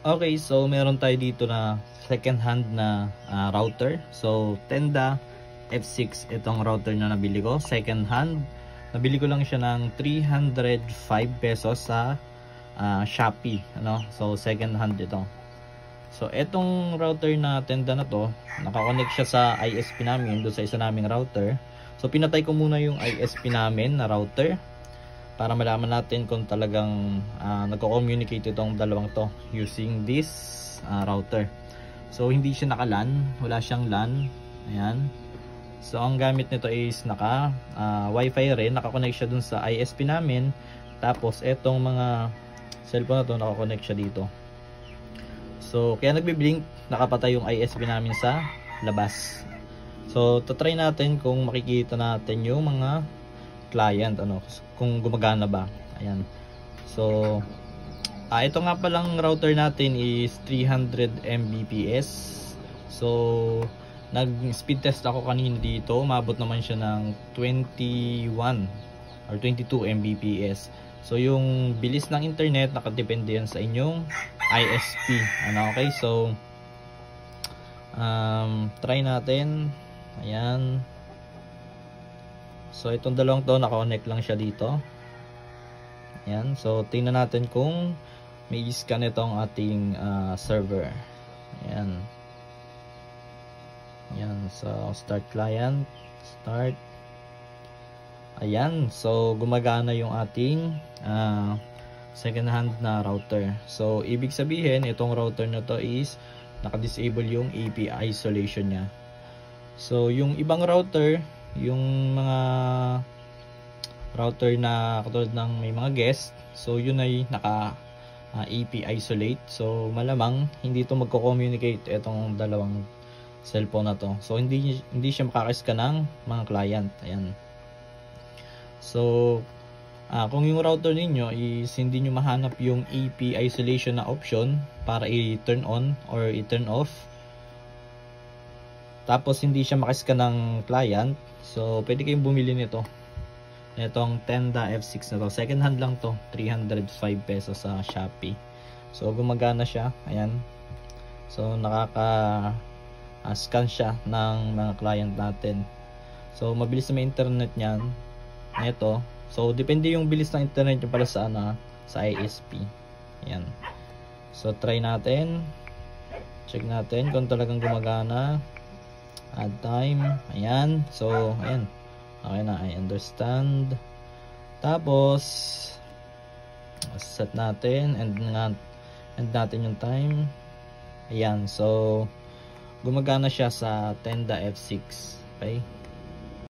Okay, so meron tayo dito na second hand na router. So Tenda F6 itong router na nabili ko, second hand. Nabili ko lang siya ng 305 pesos sa Shopee, ano? So second hand ito. So etong router na Tenda na to, naka-connect siya sa ISP namin, doon sa isa naming router. So pinatay ko muna yung ISP namin na router para malaman natin kung talagang nagko-communicate itong dalawang to using this router. So hindi siya naka-LAN, wala siyang LAN. Ayan. So ang gamit nito is naka Wi-Fi rin, naka-connect siya dun sa ISP namin. Tapos etong mga cellphone na to, naka-connect siya dito. So kaya nagbi-blink, nakapatay yung ISP namin sa labas. So try natin kung makikita natin yung mga client, ano, kung gumagana ba. Ayan. So ito nga palang router natin is 300 Mbps. So nag speed test ako kanina dito, umabot naman siya ng 21 or 22 Mbps. So yung bilis ng internet nakadepende yan sa inyong ISP, ano. Okay, so try natin. Ayan. So itong dalawang to, naka-connect lang siya dito. Ayan. So tingnan natin kung may scan itong ating server. Ayan. Ayan. So start client. Start. Ayan. So gumagana yung ating second hand na router. So ibig sabihin itong router na to is naka-disable yung AP isolation niya. So yung ibang router, yung mga router na katulad ng may mga guest, so yun ay naka AP isolate. So malamang hindi ito magko-communicate itong dalawang cellphone na to. So hindi siya makakaska ng mga client. Ayan. So kung yung router ninyo is hindi nyo mahanap yung AP isolation na option para i-turn on or i-turn off, tapos hindi siya makaska ng client, so pwede kayong bumili nito, itong Tenda F6 na to. Second hand lang to, 305 pesos sa Shopee. So gumagana siya. Ayan. So nakaka scan siya ng mga client natin. So mabilis na may internet niyan nito. So depende yung bilis ng internet nyo pala sa sa ISP. Ayan. So try natin, check natin kung talagang gumagana. Add time. Ayan. So ayan, okay na, I understand. Tapos set natin, end natin yung time. Ayan. So gumagana siya sa Tenda F6. Okay.